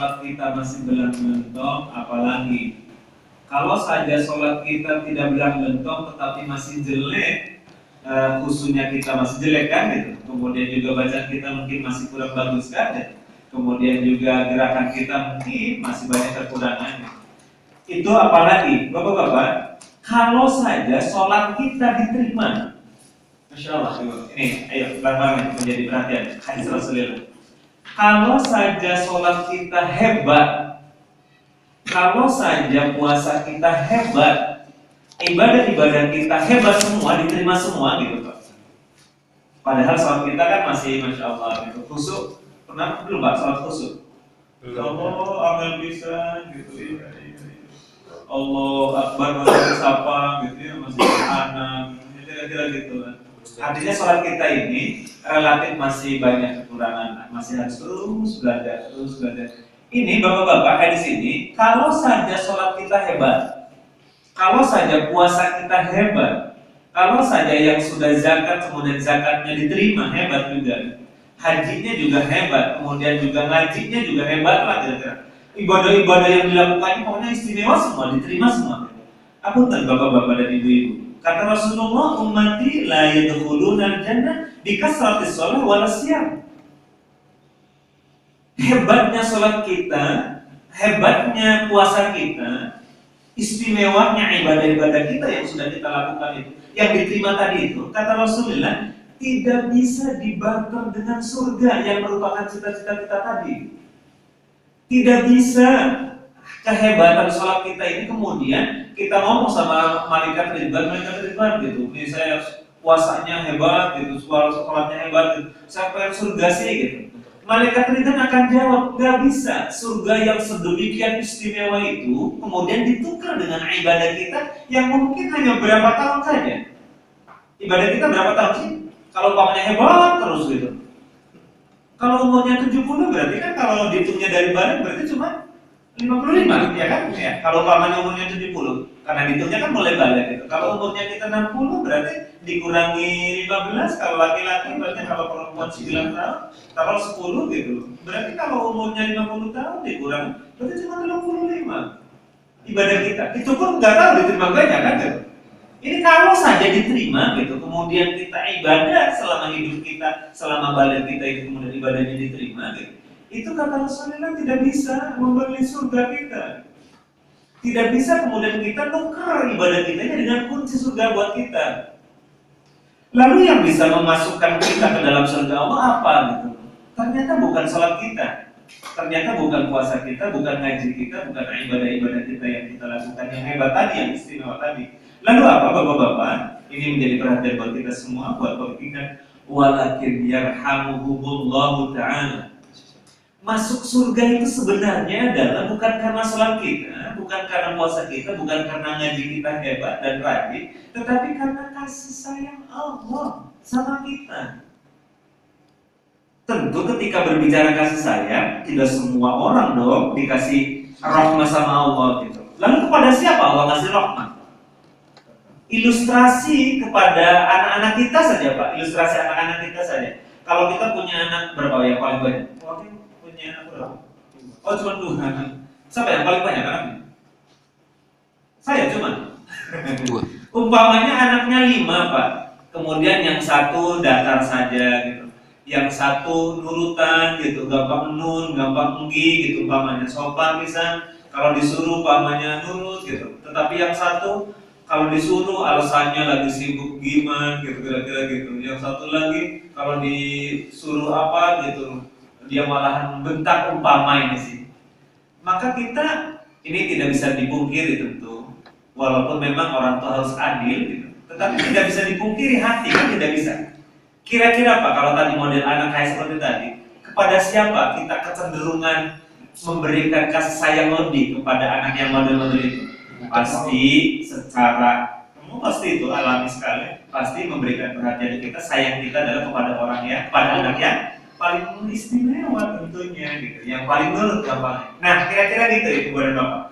sholat kita masih belang-belentong, apalagi kalau saja sholat kita tidak belang-belentong tetapi masih jelek, khususnya kita masih jelek kan gitu. Kemudian juga bacaan kita mungkin masih kurang bagus kan gitu. Kemudian juga gerakan kita mungkin masih banyak kekurangannya. Itu apalagi, bapak-bapak, kalau saja sholat kita diterima, Masya Allah, ini ayo bareng-bareng menjadi perhatian hadis Rasulullah. Kalau saja sholat kita hebat, kalau saja puasa kita hebat, ibadah-ibadah kita hebat semua, diterima semua gitu Pak. Padahal sholat kita kan masih Masya Allah gitu. Khusyuk, pernah belum Pak sholat khusyuk? Allah amal bisa gitu ya. Allah Akbar masih sapa gitu ya, masih anak, kira-kira gitu kan. Artinya sholat kita ini relatif masih banyak kekurangan, masih harus terus belajar. Ini bapak-bapak hadis ini, kalau saja sholat kita hebat, kalau saja puasa kita hebat, kalau saja yang sudah zakat kemudian zakatnya diterima hebat juga, hajinya juga hebat, kemudian juga ngajinya juga hebat lah kira-kira. Ibadah-ibadah yang dilakukannya pokoknya istimewa semua, diterima semua. Aku bapak-bapak dan ibu-ibu. Kata Rasulullah, ummati la yadkhuluna al-jannah bi kasratis shalah wal siyam. Hebatnya sholat kita, hebatnya puasa kita, istimewanya ibadah-ibadah kita yang sudah kita lakukan itu, yang diterima tadi itu, kata Rasulullah, tidak bisa dibarter dengan surga yang merupakan cita-cita kita tadi. Tidak bisa kehebatan sholat kita ini kemudian kita ngomong sama malaikat Ridwan gitu, ini saya puasanya hebat gitu, sholatnya hebat gitu, saya pengen surga sih gitu. Malaikat Ridwan akan jawab, gak bisa. Surga yang sedemikian istimewa itu kemudian ditukar dengan ibadah kita yang mungkin hanya berapa tahun saja. Ibadah kita berapa tahun sih? Kalau umpamanya hebat terus gitu. Kalau umurnya 70 berarti kan kalau dihitungnya dari badan berarti cuma 55 ya kan? Ya. Kalau umpamanya umurnya 70, karena dihitungnya kan mulai balik gitu. Kalau umurnya kita 60 berarti dikurangi 15, kalau laki-laki berarti kalau perempuan 9 tahun, kalau 10 gitu. Berarti kalau umurnya 50 tahun dikurangi berarti cuma 25. Ibadah kita itu pun nggak tahu diterima banyak kan gitu. Ini kalau saja diterima gitu, kemudian kita ibadah selama hidup kita, selama balik kita itu kemudian ibadahnya diterima gitu. Itu kata Rasulullah tidak bisa membeli surga kita. Tidak bisa kemudian kita tukar ibadah kita dengan kunci surga buat kita. Lalu yang bisa memasukkan kita ke dalam surga Allah apa gitu? Ternyata bukan sholat kita, ternyata bukan puasa kita, bukan ngaji kita, bukan ibadah-ibadah kita yang kita lakukan yang hebat tadi, yang istimewa tadi. Lalu apa bapak-bapak? Ini menjadi perhatian buat kita semua, buat kita. Walakin yarhamuhumullahu ta'ala. Masuk surga itu sebenarnya adalah bukan karena sholat kita, bukan karena puasa kita, bukan karena ngaji kita hebat dan rajin, tetapi karena kasih sayang Allah sama kita. Tentu ketika berbicara kasih sayang, tidak semua orang dong dikasih rahmat sama Allah gitu. Lalu kepada siapa Allah ngasih rahmat? Ilustrasi kepada anak-anak kita saja Pak, ilustrasi anak-anak kita saja. Kalau kita punya anak berapa yang paling banyak? Punya anak berapa? Oh cuma 2. Siapa yang paling banyak anaknya? Saya cuma. Umpamanya anaknya 5 Pak. Kemudian yang satu datar saja gitu. Yang satu nurutan gitu, gampang nun, gampang enggi gitu, umpamanya sopan bisa. Kalau disuruh umpamanya nurut gitu. Tetapi yang satu kalau disuruh alasannya lagi sibuk gimana gitu, kira-kira gitu. Yang satu lagi kalau disuruh apa gitu, dia malahan bentak umpama ini sih. Maka kita ini tidak bisa dipungkiri tentu, walaupun memang orang tua harus adil gitu, tetapi tidak bisa dipungkiri hati kan tidak bisa. Kira-kira Pak kalau tadi model anak kayak seperti tadi, kepada siapa kita kecenderungan memberikan kasih sayang lebih kepada anak yang model-model itu? Pasti secara pasti itu alami sekali, pasti memberikan perhatian kita, sayang kita adalah kepada orang yang, pada anak yang paling istimewa tentunya gitu, yang paling nurut gampang. Nah kira-kira gitu Ibu dan Bapak.